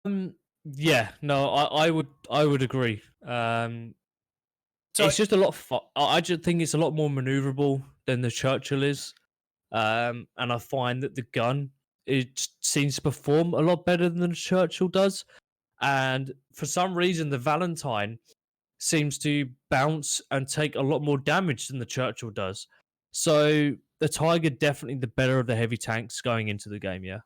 Um, yeah, no, I would agree. So It's just a lot. I just think it's a lot more maneuverable than the Churchill is. And I find that the gun it seems to perform a lot better than the Churchill does. And for some reason, the Valentine seems to bounce and take a lot more damage than the Churchill does. So the Tiger definitely the better of the heavy tanks going into the game. Yeah.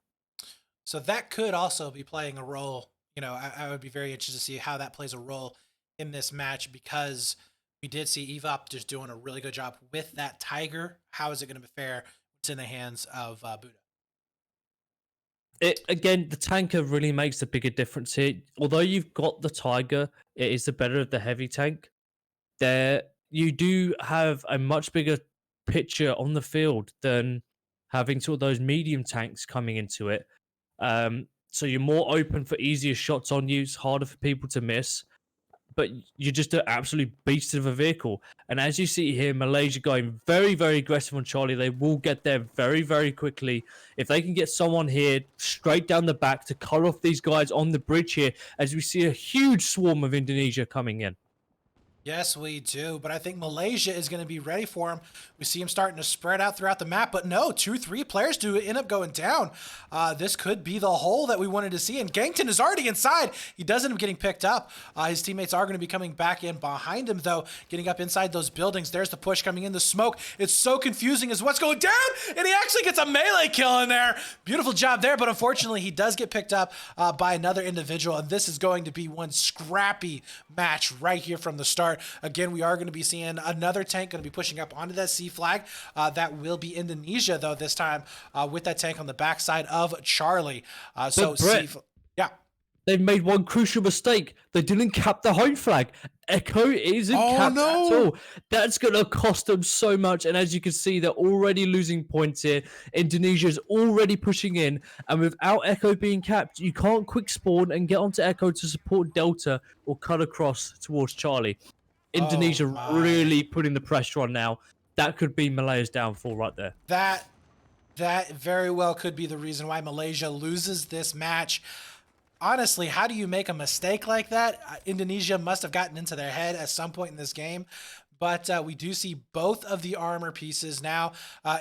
So that could also be playing a role. I would be very interested to see how that plays a role in this match because we did see Evop just doing a really good job with that Tiger. How is it going to fare? It's in the hands of Buddha. It again, the tanker really makes the bigger difference here. Although you've got the Tiger, it is the better of the heavy tank. There, you do have a much bigger picture on the field than having sort of those medium tanks coming into it. So you're more open for easier shots on you. It's harder for people to miss, but you're just an absolute beast of a vehicle. And as you see here, Malaysia going very, very aggressive on Charlie. They will get there very, very quickly. If they can get someone here straight down the back to cut off these guys on the bridge here, as we see a huge swarm of Indonesia coming in. Yes, we do. But I think Malaysia is going to be ready for him. We see him starting to spread out throughout the map. But no, 2-3 players do end up going down. This could be the hole that we wanted to see. And Gangton is already inside. He does end up getting picked up. His teammates are going to be coming back in behind him, though, getting up inside those buildings. There's the push coming in. The smoke. It's so confusing as what's going down. And he actually gets a melee kill in there. Beautiful job there. But unfortunately, he does get picked up by another individual. And this is going to be one scrappy match right here from the start. Again, we are going to be seeing another tank going to be pushing up onto that C flag. That will be Indonesia, though, this time with that tank on the backside of Charlie. But Brett, Yeah. they've made one crucial mistake. They didn't cap the home flag. Echo isn't Oh, capped at no. all. That's going to cost them so much. And as you can see, they're already losing points here. Indonesia's already pushing in. And without Echo being capped, you can't quick spawn and get onto Echo to support Delta or cut across towards Charlie. Oh, Indonesia my. really putting the pressure on now. That could be Malaya's downfall right there. That very well could be the reason why Malaysia loses this match. Honestly, how do you make a mistake like that? Indonesia must have gotten into their head at some point in this game. But we do see both of the armor pieces now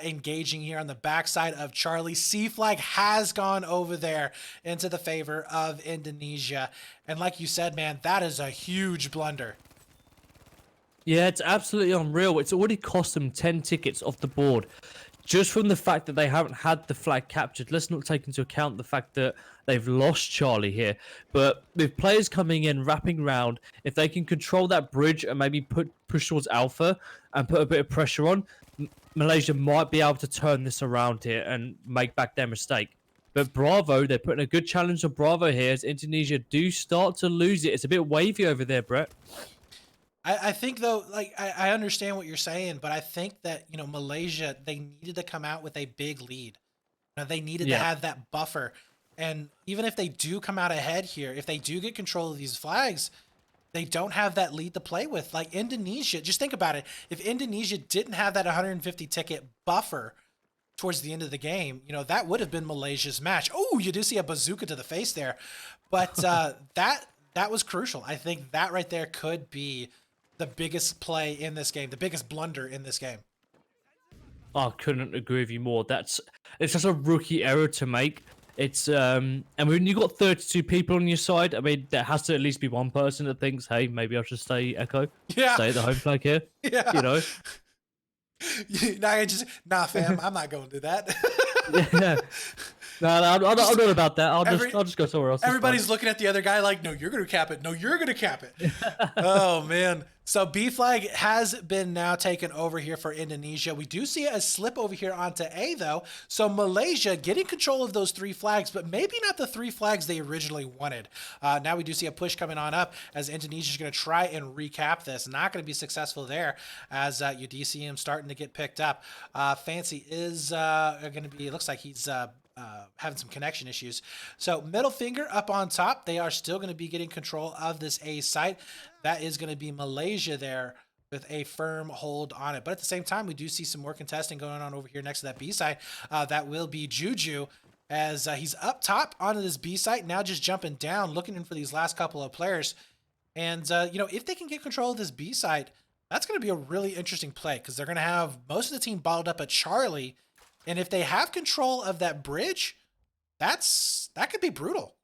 engaging here on the backside of Charlie. C flag has gone over there into the favor of Indonesia. And like you said, man, that is a huge blunder. Yeah, it's absolutely unreal. It's already cost them 10 tickets off the board just from the fact that they haven't had the flag captured. Let's not take into account the fact that they've lost Charlie here. But with players coming in, wrapping round, if they can control that bridge and maybe push towards Alpha and put a bit of pressure on, Malaysia might be able to turn this around here and make back their mistake. But Bravo, they're putting a good challenge on Bravo here as Indonesia do start to lose it. It's a bit wavy over there, Brett. I think though, like I understand what you're saying, but I think that Malaysia, they needed to come out with a big lead. They needed to Yeah. have that buffer, and even if they do come out ahead here, if they do get control of these flags, they don't have that lead to play with. Like Indonesia, just think about it. If Indonesia didn't have that 150 ticket buffer towards the end of the game, that would have been Malaysia's match. Oh, you do see a bazooka to the face there, but that was crucial. I think that right there could be the biggest play in this game, the biggest blunder in this game. I couldn't agree with you more. It's just a rookie error to make. It's and when you got 32 people on your side, I mean, there has to at least be one person that thinks, "Hey, maybe I should stay Echo, Yeah, stay at the home flag here." You yeah. know? Nah, fam, I'm not going to do that. Yeah. No, no, I'm not about that. Every I'll just go somewhere else. It's fine. Everybody's looking at the other guy like, no, you're gonna cap it. No, you're gonna cap it. Oh man. So B flag has been now taken over here for Indonesia. We do see a slip over here onto A though. So Malaysia getting control of those three flags, but maybe not the three flags they originally wanted. Now we do see a push coming on up as Indonesia's going to try and recap this. Not going to be successful there as you do see him starting to get picked up. Fancy is going to be, it looks like he's having some connection issues. So middle finger up on top. They are still going to be getting control of this A site. That is going to be Malaysia there with a firm hold on it. But at the same time, we do see some more contesting going on over here next to that B side. That will be Juju. as he's up top onto this B site, now just jumping down, looking in for these last couple of players. And, you know, if they can get control of this B site, that's going to be a really interesting play because they're going to have most of the team bottled up at Charlie. And if they have control of that bridge, that could be brutal.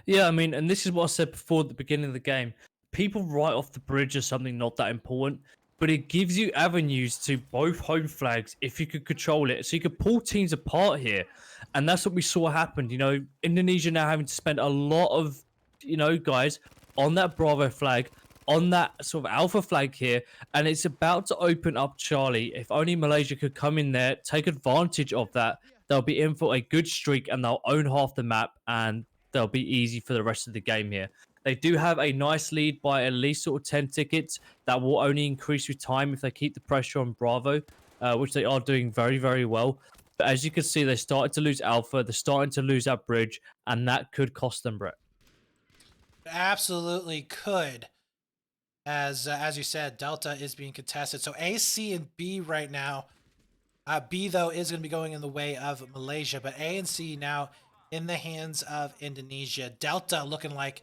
Yeah, I mean, and this is what I said before at the beginning of the game. People write off the bridge as something not that important, but it gives you avenues to both home flags if you could control it. So you could pull teams apart here. And that's what we saw happen. You know, Indonesia now having to spend a lot of, guys on that Bravo flag, on that sort of Alpha flag here. And it's about to open up Charlie. If only Malaysia could come in there, take advantage of that, they'll be in for a good streak and they'll own half the map. And they'll be easy for the rest of the game here. They do have a nice lead by at least sort of 10 tickets. That will only increase with time if they keep the pressure on Bravo, which they are doing very, very well. But as you can see, they started to lose Alpha. They're starting to lose that bridge, and that could cost them, Brett. Absolutely could. As you said, Delta is being contested. So A, C, and B right now. B, though, is going to be going in the way of Malaysia, but A and C now in the hands of Indonesia. Delta looking like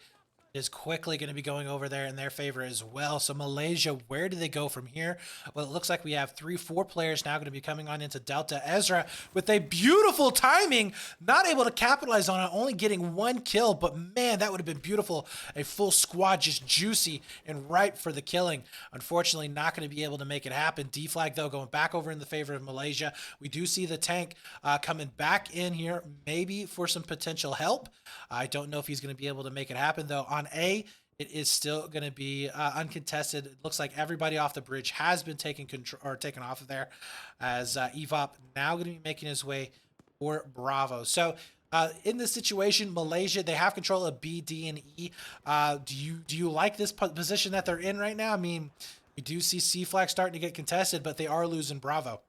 is quickly going to be going over there in their favor as well. So Malaysia, where do they go from here? Well, it looks like we have 3-4 players now going to be coming on into Delta. Ezra with a beautiful timing, not able to capitalize on it, only getting 1 kill, but man, that would have been beautiful. A full squad just juicy and ripe for the killing. Unfortunately, not going to be able to make it happen. D-flag, though, going back over in the favor of Malaysia. We do see the tank coming back in here, maybe for some potential help. I don't know if he's going to be able to make it happen, though. On A, it is still going to be uncontested. It looks like everybody off the bridge has been taken control or taken off of there, as Evop now going to be making his way for Bravo. So in this situation, Malaysia, they have control of B, D, and E. Do you like this position that they're in right now? I mean, we do see C flag starting to get contested, but they are losing Bravo.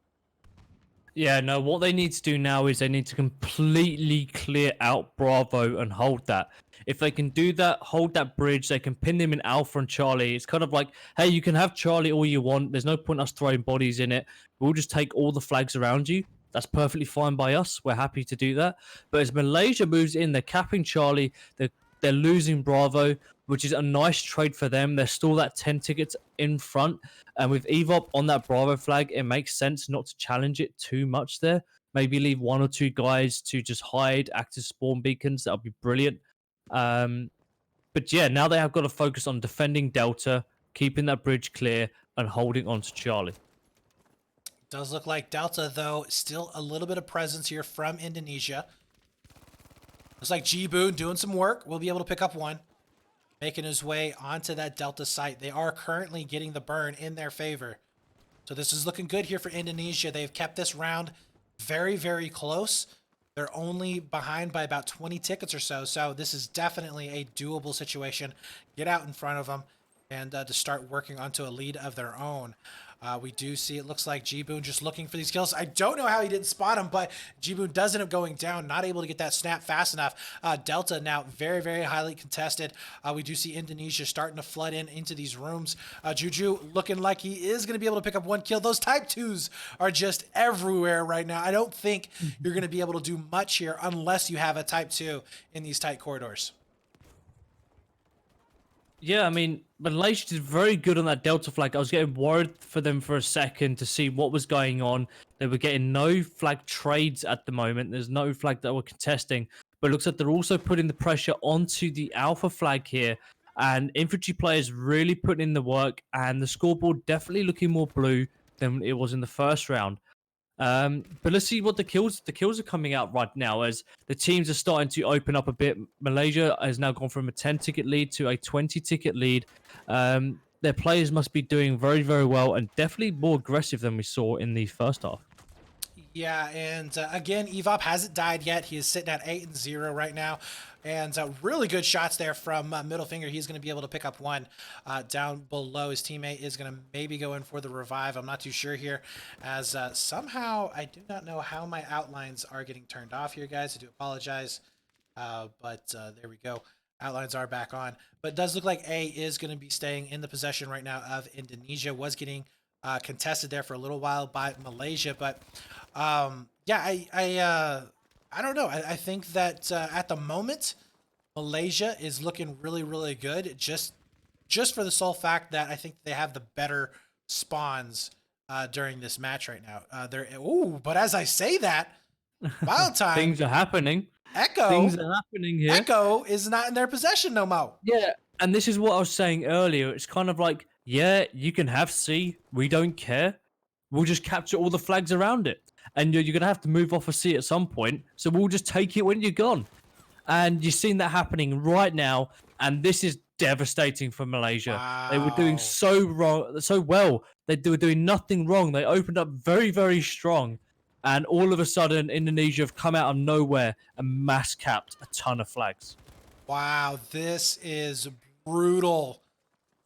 Yeah, no, what they need to do now is they need to completely clear out Bravo and hold that. If they can do that, hold that bridge, they can pin them in Alpha and Charlie. It's kind of like, hey, you can have Charlie all you want. There's no point us throwing bodies in it. We'll just take all the flags around you. That's perfectly fine by us. We're happy to do that. But as Malaysia moves in, they're capping Charlie. They're losing Bravo, which is a nice trade for them. They're still that 10 tickets in front. And with Evop on that Bravo flag, it makes sense not to challenge it too much there. Maybe leave 1 or 2 guys to just hide, act as spawn beacons. That'll be brilliant. But yeah, now they have got to focus on defending Delta, keeping that bridge clear, and holding on to Charlie. Does look like Delta, though, still a little bit of presence here from Indonesia. Looks like G-Boon doing some work. We'll be able to pick up 1. Making his way onto that Delta site. They are currently getting the burn in their favor. So this is looking good here for Indonesia. They've kept this round very, very close. They're only behind by about 20 tickets or so. So this is definitely a doable situation. Get out in front of them and to start working onto a lead of their own. We do see it looks like G-Boon just looking for these kills. I don't know how he didn't spot him, but G-Boon does end up going down, not able to get that snap fast enough. Delta now very, very highly contested. We do see Indonesia starting to flood into these rooms. Juju looking like he is going to be able to pick up 1 kill. Those type 2s are just everywhere right now. I don't think you're going to be able to do much here unless you have a type 2 in these tight corridors. Yeah, I mean, Malaysia did very good on that Delta flag. I was getting worried for them for a second to see what was going on. They were getting no flag trades at the moment. There's no flag that were contesting. But it looks like they're also putting the pressure onto the Alpha flag here. And infantry players really putting in the work. And the scoreboard definitely looking more blue than it was in the first round. But let's see what the kills are coming out right now as the teams are starting to open up a bit. Malaysia has now gone from a 10 ticket lead to a 20 ticket lead. Their players must be doing very, very well and definitely more aggressive than we saw in the first half. Yeah, and again, Evop hasn't died yet. He is sitting at 8-0 right now. And really good shots there from Middle Finger. He's going to be able to pick up 1 down below. His teammate is going to maybe go in for the revive. I'm not too sure here, as somehow I do not know how my outlines are getting turned off here, guys. I do apologize, but there we go. Outlines are back on. But it does look like A is going to be staying in the possession right now of Indonesia. Was getting contested there for a little while by Malaysia, but yeah, I don't know. I think that at the moment, Malaysia is looking really, really good. Just for the sole fact that I think they have the better spawns during this match right now. But as I say that, Valentine Things are happening. Things Echo are happening here. Echo is not in their possession no more. Yeah, and this is what I was saying earlier. It's kind of like, yeah, you can have C. We don't care. We'll just capture all the flags around it. And you're going to have to move off a C at some point. So we'll just take it when you're gone. And you've seen that happening right now. And this is devastating for Malaysia. They were doing Wow. so wrong, so well. They were doing nothing wrong. They opened up very, very strong. And all of a sudden, Indonesia have come out of nowhere and mass capped a ton of flags. Wow, this is brutal.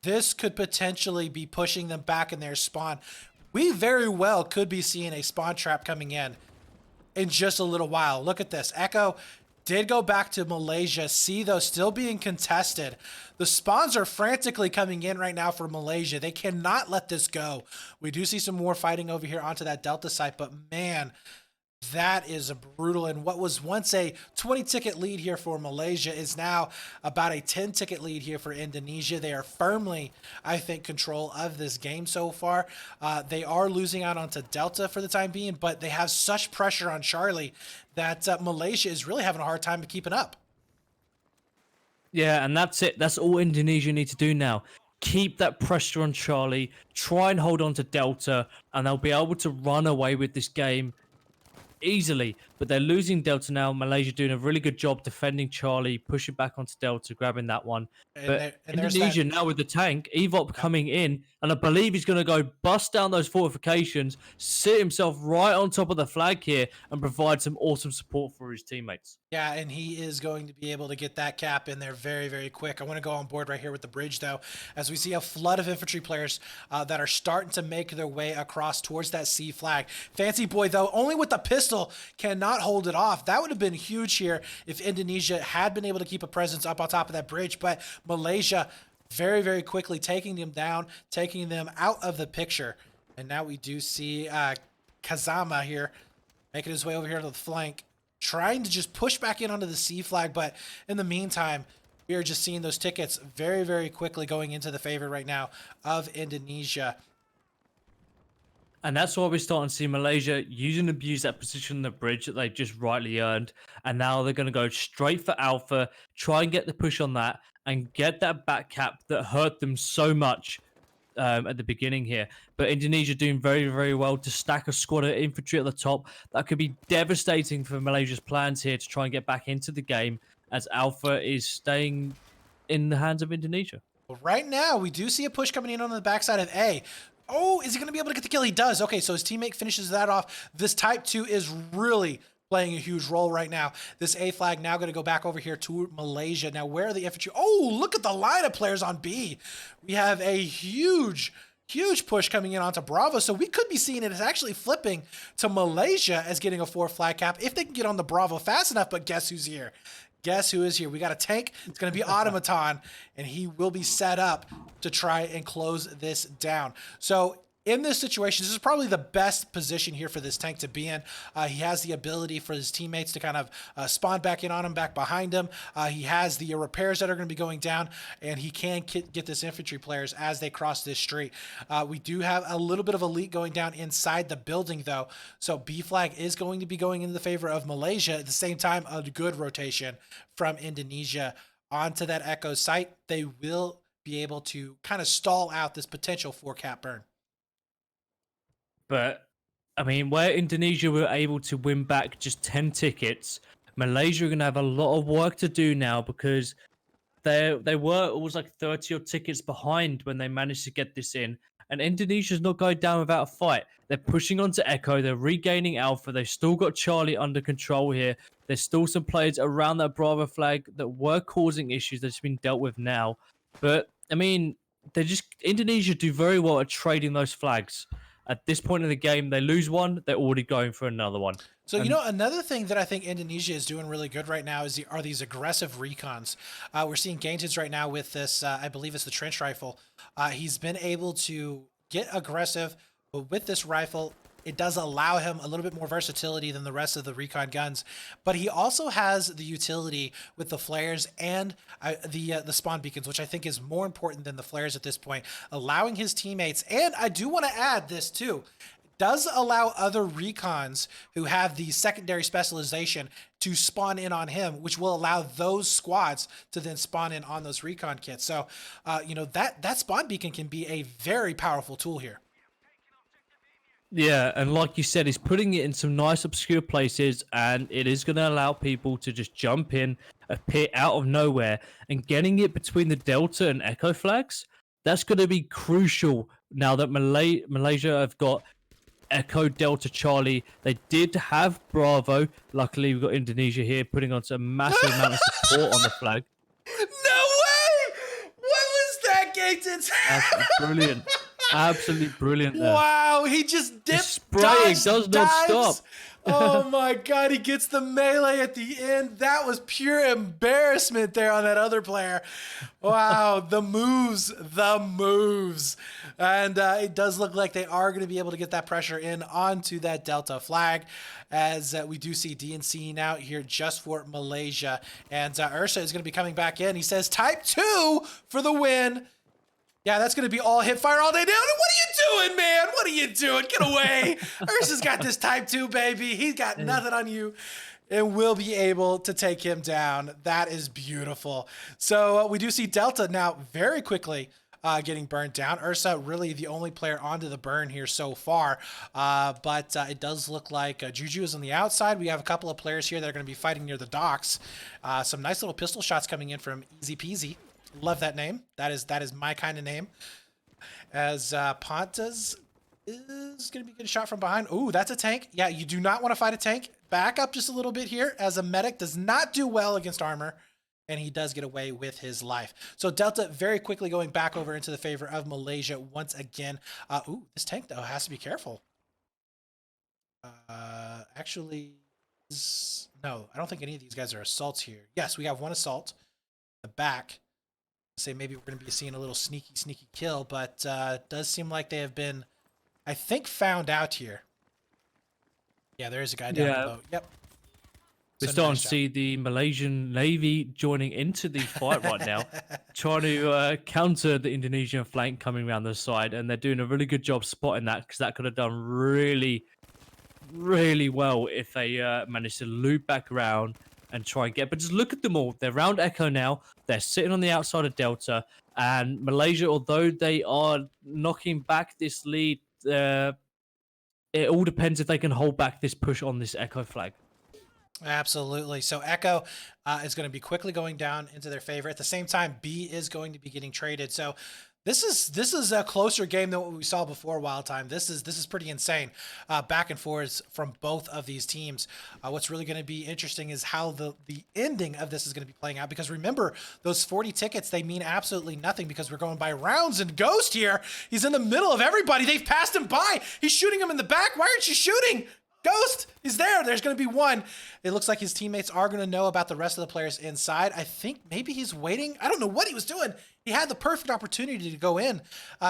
This could potentially be pushing them back in their spawn. We very well could be seeing a spawn trap coming in just a little while. Look at this. Echo did go back to Malaysia. See, though, still being contested. The spawns are frantically coming in right now for Malaysia. They cannot let this go. We do see some more fighting over here onto that Delta site, but man, that is brutal. And what was once a 20 ticket lead here for Malaysia is now about a 10 ticket lead here for Indonesia. They are firmly, I think, control of this game so far. They are losing out onto Delta for the time being, but they have such pressure on Charlie that Malaysia is really having a hard time keeping up. Yeah, and that's it. That's all Indonesia need to do now. Keep that pressure on Charlie. Try and hold on to Delta, and they'll be able to run away with this game easily. But they're losing Delta now. Malaysia doing a really good job defending Charlie, pushing back onto Delta, grabbing that one. And, But there, and there's Indonesia that. now with the tank, Evop coming in, and I believe he's going to go bust down those fortifications, sit himself right on top of the flag here, and provide some awesome support for his teammates. Yeah, and he is going to be able to get that cap in there very, very quick. I want to go on board right here with the bridge, though, as we see a flood of infantry players that are starting to make their way across towards that C flag. Fancy Boy, though, only with the pistol cannot hold it off. That would have been huge here if Indonesia had been able to keep a presence up on top of that bridge, but Malaysia very, very quickly taking them down, taking them out of the picture. And now we do see Kazama here making his way over here to the flank, trying to just push back in onto the C flag, but in the meantime, we are just seeing those tickets very, very quickly going into the favor right now of Indonesia. And that's why we're starting to see Malaysia use and abuse that position on the bridge that they've just rightly earned. And now they're going to go straight for Alpha, try and get the push on that, and get that back cap that hurt them so much at the beginning here. But Indonesia doing very, very well to stack a squad of infantry at the top. That could be devastating for Malaysia's plans here to try and get back into the game, as Alpha is staying in the hands of Indonesia. But right now, we do see a push coming in on the backside of A. Oh, is he going to be able to get the kill? He does. Okay, so his teammate finishes that off. This Type 2 is really playing a huge role right now. This A flag now going to go back over here to Malaysia. Now, where are the infantry? Oh, look at the line of players on B. We have a huge push coming in onto Bravo. So we could be seeing it as actually flipping to Malaysia as getting a 4 flag cap if they can get on the Bravo fast enough. But guess who's here? Guess who is here? We got a tank. It's going to be Automaton, and he will be set up to try and close this down. So in this situation, this is probably the best position here for this tank to be in. He has the ability for his teammates to kind of spawn back in on him, back behind him. He has the repairs that are going to be going down, and he can get this infantry players as they cross this street. We do have a little bit of a leak going down inside the building, though. So B flag is going to be going in the favor of Malaysia. At the same time, a good rotation from Indonesia onto that Echo site. They will be able to kind of stall out this potential 4 cap burn. But I mean, where Indonesia were able to win back just 10 tickets, Malaysia are going to have a lot of work to do now, because they were always like 30 odd tickets behind when they managed to get this in. And Indonesia's not going down without a fight. They're pushing onto Echo. They're regaining Alpha. They've still got Charlie under control here. There's still some players around that Bravo flag that were causing issues that's been dealt with now. But I mean, Indonesia do very well at trading those flags. At this point in the game, they lose one, they're already going for another one. So, you know, another thing that I think Indonesia is doing really good right now are these aggressive recons. We're seeing Gainted right now with this, I believe it's the trench rifle. He's been able to get aggressive, but with this rifle, it does allow him a little bit more versatility than the rest of the recon guns, but he also has the utility with the flares and the spawn beacons, which I think is more important than the flares at this point, allowing his teammates. And I do want to add this too, does allow other recons who have the secondary specialization to spawn in on him, which will allow those squads to then spawn in on those recon kits. So, you know, that spawn beacon can be a very powerful tool here. Yeah, and like you said, he's putting it in some nice obscure places, and it is going to allow people to just jump in, appear out of nowhere, and getting it between the Delta and Echo flags. That's going to be crucial now that Malaysia have got Echo, Delta, Charlie. They did have Bravo. Luckily, we've got Indonesia here putting on some massive amount of support on the flag. No way! What was that, Gatons? Absolutely brilliant. Absolutely brilliant there. Wow, he just dips, spraying does not stop. Oh my god, he gets the melee at the end. That was pure embarrassment there on that other player. Wow, the moves. And it does look like they are going to be able to get that pressure in onto that Delta flag, as we do see DNC out here just for Malaysia. And Ursa is going to be coming back in. He says type 2 for the win. Yeah, that's going to be all hip fire all day down. What are you doing, man? What are you doing? Get away. Ursa's got this type 2, baby. He's got nothing on you. And we'll be able to take him down. That is beautiful. So we do see Delta now very quickly getting burnt down. Ursa really the only player onto the burn here so far. But it does look like Juju is on the outside. We have a couple of players here that are going to be fighting near the docks. Some nice little pistol shots coming in from Easy Peasy. Love that name. That is my kind of name. As Pontas is going to be getting shot from behind. Ooh, that's a tank. Yeah, you do not want to fight a tank. Back up just a little bit here, as a medic does not do well against armor, and he does get away with his life. So Delta very quickly going back over into the favor of Malaysia once again. Ooh, this tank, though, has to be careful. Actually, no, I don't think any of these guys are assaults here. Yes, we have one assault in the back. Say maybe we're going to be seeing a little sneaky kill, but it does seem like they have been, I think, found out here. Yeah, there is a guy down below. Yep. We're starting to see the Malaysian Navy joining into the fight right now, trying to counter the Indonesian flank coming around the side, and they're doing a really good job spotting that, because that could have done really well if they managed to loop back around and try and get. But just look at them all. They're around Echo now. They're sitting on the outside of Delta, and Malaysia, although they are knocking back this lead, it all depends if they can hold back this push on this Echo flag. Absolutely. So Echo is going to be quickly going down into their favor. At the same time, B is going to be getting traded. So this is a closer game than what we saw before Wild Time. This is pretty insane. Back and forths from both of these teams. What's really going to be interesting is how the ending of this is going to be playing out, because remember, those 40 tickets, they mean absolutely nothing because we're going by rounds, and Ghost here, he's in the middle of everybody. They've passed him by. He's shooting him in the back. Why aren't you shooting? Ghost, he's there. There's going to be one. It looks like his teammates are going to know about the rest of the players inside. I think maybe he's waiting. I don't know what he was doing. He had the perfect opportunity to go in.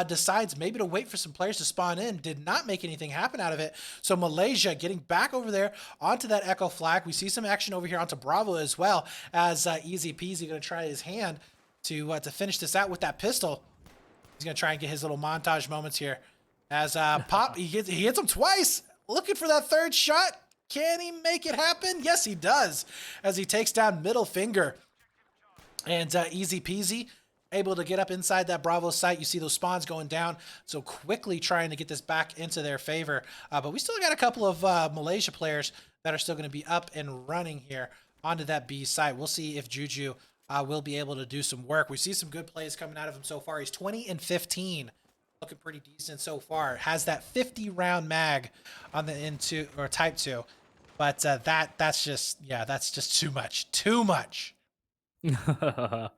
Decides maybe to wait for some players to spawn in. Did not make anything happen out of it. So Malaysia getting back over there onto that Echo flag. We see some action over here onto Bravo as well, as Easy Peasy going to try his hand to finish this out with that pistol. He's going to try and get his little montage moments here. As Pop, he hits him twice. Looking for that third shot. Can he make it happen? Yes, he does, as he takes down Middle Finger. And Easy Peasy able to get up inside that Bravo site. You see those spawns going down, so quickly trying to get this back into their favor. But we still got a couple of Malaysia players that are still going to be up and running here onto that B site. We'll see if Juju will be able to do some work. We see some good plays coming out of him so far. He's 20 and 15. Looking pretty decent so far. Has that 50 round mag on the N2 or Type 2, but that's just too much. But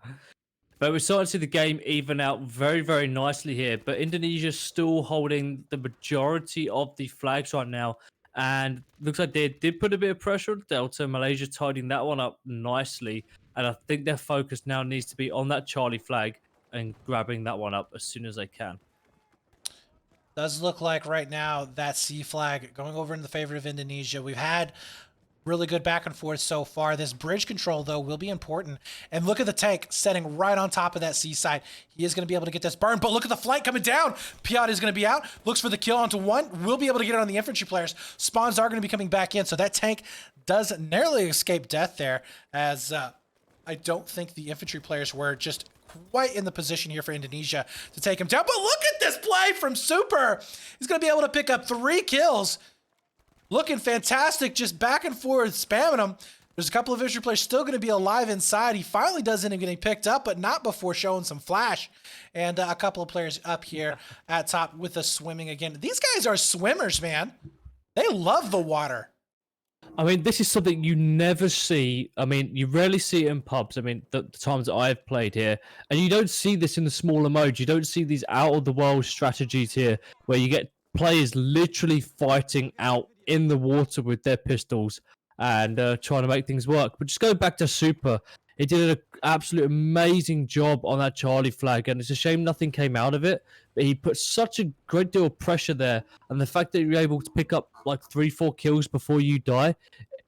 we're starting to see the game even out very nicely here. But Indonesia's still holding the majority of the flags right now, and looks like they did put a bit of pressure on Delta. Malaysia tidying that one up nicely, and I think their focus now needs to be on that Charlie flag and grabbing that one up as soon as they can. Does look like right now that C flag going over in the favor of Indonesia. We've had really good back and forth so far. This bridge control, though, will be important. And look at the tank setting right on top of that seaside. He is going to be able to get this burn, but look at the flank coming down. Piat is going to be out. Looks for the kill onto one. Will be able to get it on the infantry players. Spawns are going to be coming back in, so that tank does narrowly escape death there, as I don't think the infantry players were just quite in the position here for Indonesia to take him down. But look at this play from Super. He's going to be able to pick up 3 kills. Looking fantastic, just back and forth, spamming them. There's a couple of infantry players still going to be alive inside. He finally does end up getting picked up, but not before showing some flash. And a couple of players up here at top with the swimming again. These guys are swimmers, man. They love the water. I mean, this is something you never see. I mean, you rarely see it in pubs. I mean, the times that I've played here, and you don't see this in the smaller modes. You don't see these out of the world strategies here where you get players literally fighting out in the water with their pistols and trying to make things work. But just going back to Super, he did an absolute amazing job on that Charlie flag, and it's a shame nothing came out of it. But he put such a great deal of pressure there, and the fact that you're able to pick up like 3-4 kills before you die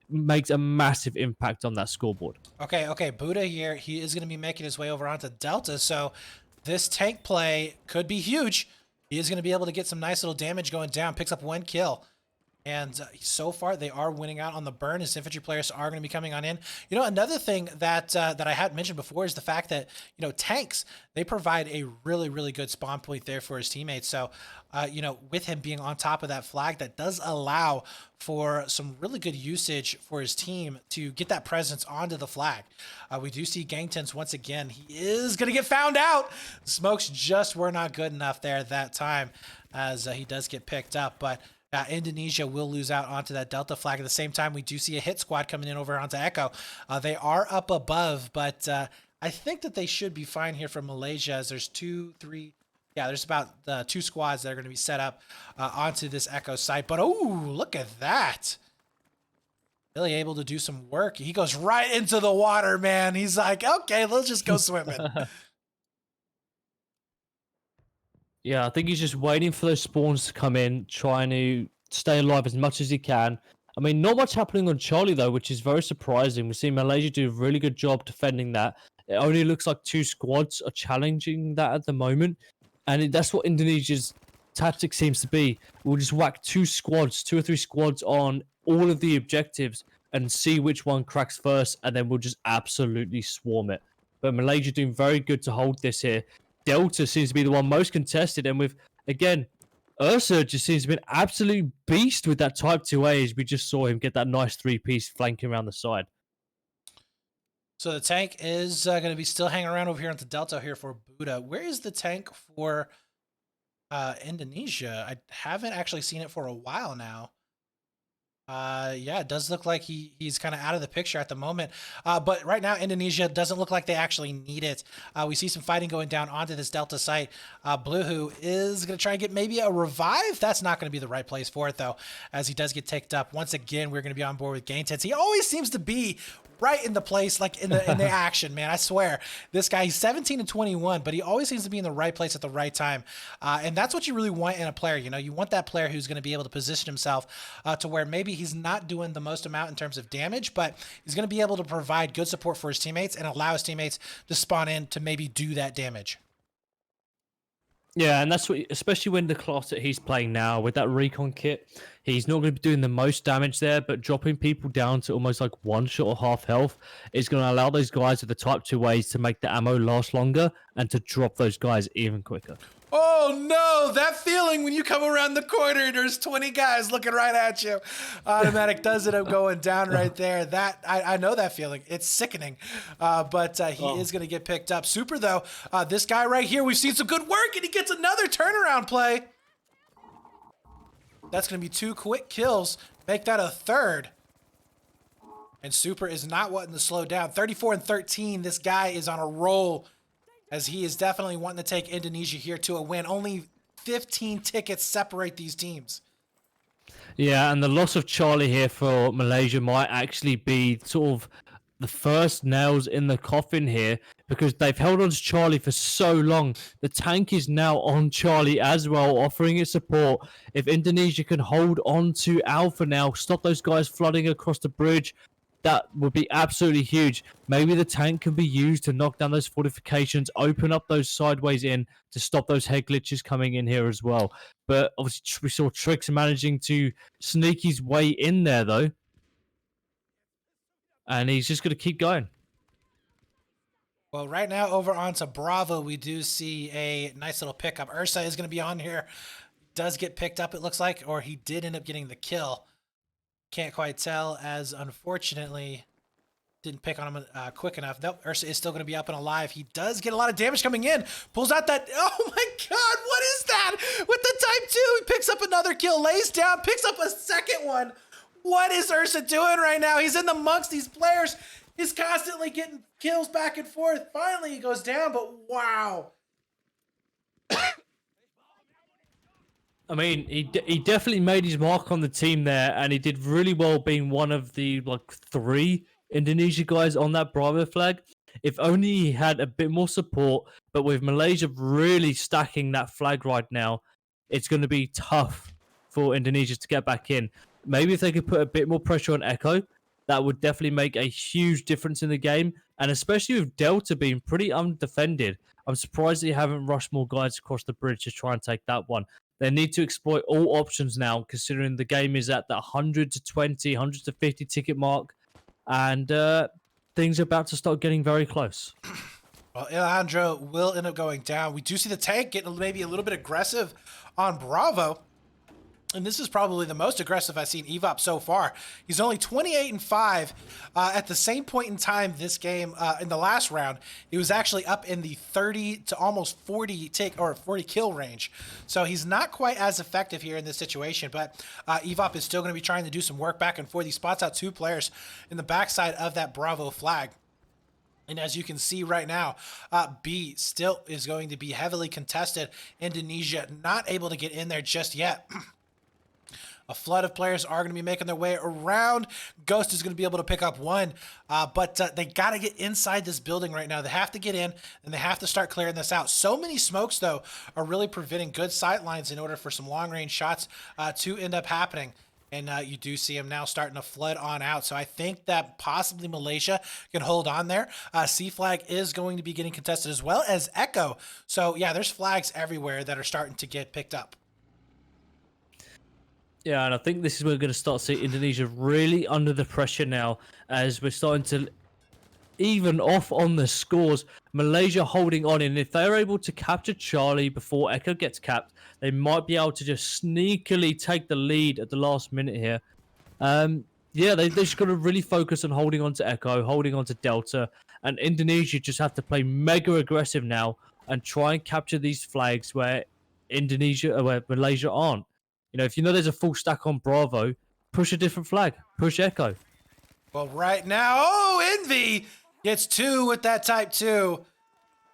makes a massive impact on that scoreboard. Okay, Buddha here, he is going to be making his way over onto Delta, so this tank play could be huge. He is going to be able to get some nice little damage going down, picks up 1 kill. And so far, they are winning out on the burn. His infantry players are going to be coming on in. You know, another thing that I had mentioned before is the fact that, you know, tanks, they provide a really, really good spawn point there for his teammates. So, you know, with him being on top of that flag, that does allow for some really good usage for his team to get that presence onto the flag. We do see Gangtons once again. He is going to get found out. Smokes just were not good enough there at that time, as he does get picked up. But Indonesia will lose out onto that Delta flag. At the same time, we do see a hit squad coming in over onto Echo. They are up above, but I think that they should be fine here for Malaysia, as there's 2, 3... Yeah, there's about 2 squads that are going to be set up onto this Echo site. But, oh, look at that. Really able to do some work. He goes right into the water, man. He's like, okay, let's just go swimming. Yeah, I think he's just waiting for those spawns to come in, trying to stay alive as much as he can. I mean, not much happening on Charlie, though, which is very surprising. We've seen Malaysia do a really good job defending that. It only looks like 2 squads are challenging that at the moment. And that's what Indonesia's tactic seems to be. We'll just whack 2 squads, 2 or 3 squads on all of the objectives and see which one cracks first, and then we'll just absolutely swarm it. But Malaysia doing very good to hold this here. Delta seems to be the one most contested, and with, again, Ursa just seems to be an absolute beast with that Type 2A, as we just saw him get that nice 3-piece flanking around the side. So the tank is going to be still hanging around over here on the Delta here for Buddha. Where is the tank for Indonesia? I haven't actually seen it for a while now. Yeah, it does look like he's kind of out of the picture at the moment. But right now, Indonesia doesn't look like they actually need it. We see some fighting going down onto this Delta site. Bluehu is going to try and get maybe a revive. That's not going to be the right place for it, though, as he does get ticked up. Once again, we're going to be on board with Gaintens. He always seems to be right in the place, like in the action, man. I swear. This guy, he's 17 and 21, but he always seems to be in the right place at the right time. And that's what you really want in a player. You know, you want that player who's going to be able to position himself to where maybe he's not doing the most amount in terms of damage, but he's going to be able to provide good support for his teammates and allow his teammates to spawn in to maybe do that damage. Yeah, and that's what, especially when the class that he's playing now with that recon kit, he's not going to be doing the most damage there, but dropping people down to almost like 1 shot or half health is going to allow those guys with the Type 2 ways to make the ammo last longer and to drop those guys even quicker. Oh no, that feeling when you come around the corner and there's 20 guys looking right at you. Automatic does end up going down right there. That I know that feeling. It's sickening. But he is going to get picked up. Super though. This guy right here, we've seen some good work, and he gets another turnaround play. That's going to be 2 quick kills. Make that a 3rd. And Super is not wanting to slow down. 34 and 13. This guy is on a roll, as he is definitely wanting to take Indonesia here to a win. Only 15 tickets separate these teams. Yeah, and the loss of Charlie here for Malaysia might actually be sort of the first nails in the coffin here because they've held on to Charlie for so long. The tank is now on Charlie as well, offering its support. If Indonesia can hold on to Alpha now, stop those guys flooding across the bridge, that would be absolutely huge. Maybe the tank can be used to knock down those fortifications, open up those sideways in to stop those head glitches coming in here as well. But obviously, we saw Trix managing to sneak his way in there, though. And he's just going to keep going. Well, right now over onto Bravo, we do see a nice little pickup. Ursa is going to be on here. Does get picked up, it looks like, or he did end up getting the kill. Can't quite tell, as unfortunately didn't pick on him quick enough. Nope, Ursa is still going to be up and alive. He does get a lot of damage coming in. Pulls out that... Oh my god, what is that? With the Type 2, he picks up another kill, lays down, picks up a second one. What is Ursa doing right now? He's in amongst these players. He's constantly getting kills back and forth. Finally, he goes down, but wow. I mean, he definitely made his mark on the team there, and he did really well being one of the 3 Indonesia guys on that Bravo flag. If only he had a bit more support, but with Malaysia really stacking that flag right now, it's going to be tough for Indonesia to get back in. Maybe if they could put a bit more pressure on Echo, that would definitely make a huge difference in the game, and especially with Delta being pretty undefended, I'm surprised they haven't rushed more guys across the bridge to try and take that one. They need to exploit all options now, considering the game is at the 100 to 20, 100 to 50 ticket mark, and things are about to start getting very close. Well, Alejandro will end up going down. We do see the tank getting maybe a little bit aggressive on Bravo. And this is probably the most aggressive I've seen Evop so far. He's only 28-5. At the same point in time this game, in the last round, he was actually up in the 30 to almost 40 kill range. So he's not quite as effective here in this situation. But Evop is still going to be trying to do some work back and forth. He spots out 2 players in the backside of that Bravo flag. And as you can see right now, B still is going to be heavily contested. Indonesia not able to get in there just yet. A flood of players are going to be making their way around. Ghost is going to be able to pick up one, but they got to get inside this building right now. They have to get in, and they have to start clearing this out. So many smokes, though, are really preventing good sight lines in order for some long-range shots to end up happening. And you do see him now starting to flood on out. So I think that possibly Malaysia can hold on there. C flag is going to be getting contested as well as Echo. So, yeah, there's flags everywhere that are starting to get picked up. Yeah, and I think this is where we're going to start seeing Indonesia really under the pressure now, as we're starting to even off on the scores. Malaysia holding on, and if they're able to capture Charlie before Echo gets capped, they might be able to just sneakily take the lead at the last minute here. Yeah, they just got to really focus on holding on to Echo, holding on to Delta, and Indonesia just have to play mega aggressive now and try and capture these flags where Malaysia aren't. You know, if you know there's a full stack on Bravo, push a different flag. Push Echo. Well, right now, oh, Envy gets 2 with that Type 2.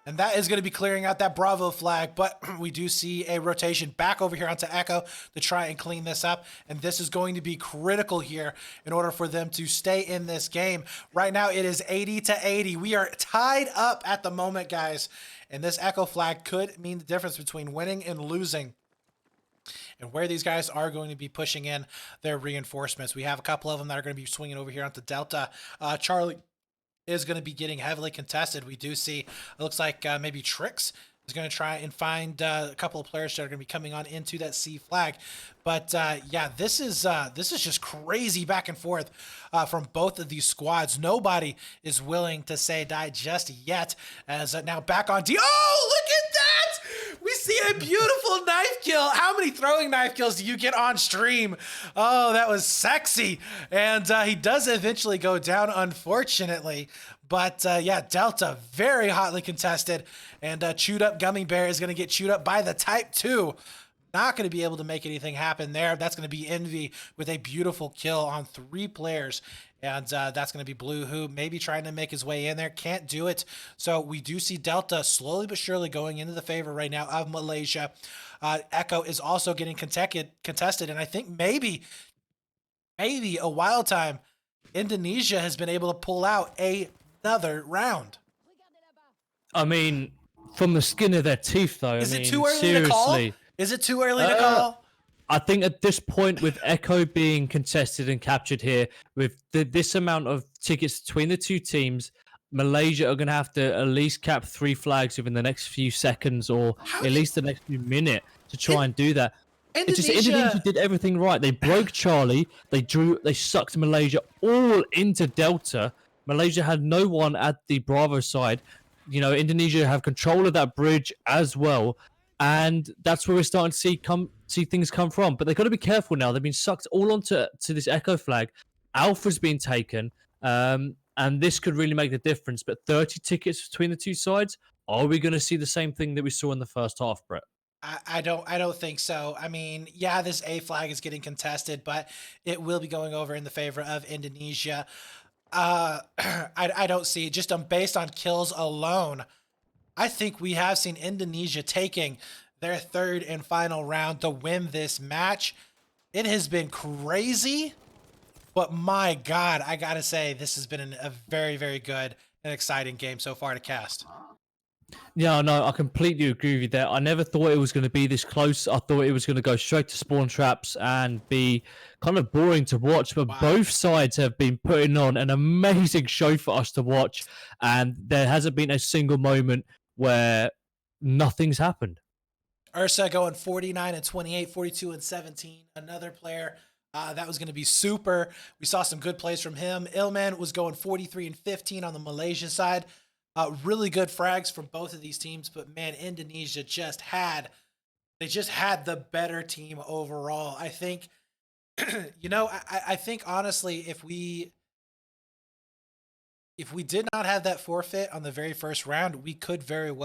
And that is going to be clearing out that Bravo flag. But we do see a rotation back over here onto Echo to try and clean this up. And this is going to be critical here in order for them to stay in this game. Right now, it is 80 to 80. We are tied up at the moment, guys. And this Echo flag could mean the difference between winning and losing. And where these guys are going to be pushing in their reinforcements. We have a couple of them that are going to be swinging over here onto Delta. Charlie is going to be getting heavily contested. We do see, it looks like maybe Trix is going to try and find a couple of players that are going to be coming on into that C flag. But yeah, this is just crazy back and forth from both of these squads. Nobody is willing to say die just yet. As now back on D. Oh, look at that! We see a beautiful knife kill. How many throwing knife kills do you get on stream? Oh, that was sexy. And he does eventually go down, unfortunately. But yeah, Delta very hotly contested. And chewed up Gummy Bear is going to get chewed up by the Type 2. Not going to be able to make anything happen there. That's going to be Envy with a beautiful kill on 3 players. And that's going to be Blue, who may be trying to make his way in there. Can't do it. So we do see Delta slowly but surely going into the favor right now of Malaysia. Echo is also getting contested. And I think maybe a wild time Indonesia has been able to pull out another round. I mean, from the skin of their teeth, though. Is I it mean, too early to call? seriously. Is it too early to Uh, call? I think at this point, with Echo being contested and captured here, with this amount of tickets between the two teams, Malaysia are going to have to at least cap 3 flags within the next few seconds, or How at did least the next few minutes to In- try and do that. It's just Indonesia Indonesia? did everything right. They broke Charlie. They sucked Malaysia all into Delta. Malaysia had no one at the Bravo side. You know, Indonesia have control of that bridge as well, and that's where we're starting to see things come from. But they've got to be careful now. They've been sucked all onto this Echo flag. Alpha's been taken, and this could really make the difference. But 30 tickets between the two sides. Are we going to see the same thing that we saw in the first half, Brett? I don't think so. I mean, yeah, this A flag is getting contested, but it will be going over in the favor of Indonesia. I don't see, just based on kills alone, I think we have seen Indonesia taking their third and final round to win this match. It has been crazy, but my God, I gotta say, this has been a very, very good and exciting game so far to cast. Yeah, no, I completely agree with you there. I never thought it was going to be this close. I thought it was going to go straight to spawn traps and be kind of boring to watch. But Wow. both sides have been putting on an amazing show for us to watch, and there hasn't been a single moment where nothing's happened. Ursa going 49 and 28, 42 and 17. Another player that was going to be super. We saw some good plays from him. Ilman was going 43 and 15 on the Malaysia side. Really good frags from both of these teams, but man, Indonesia just had the better team overall. I think, I think honestly, if we did not have that forfeit on the very first round, we could very well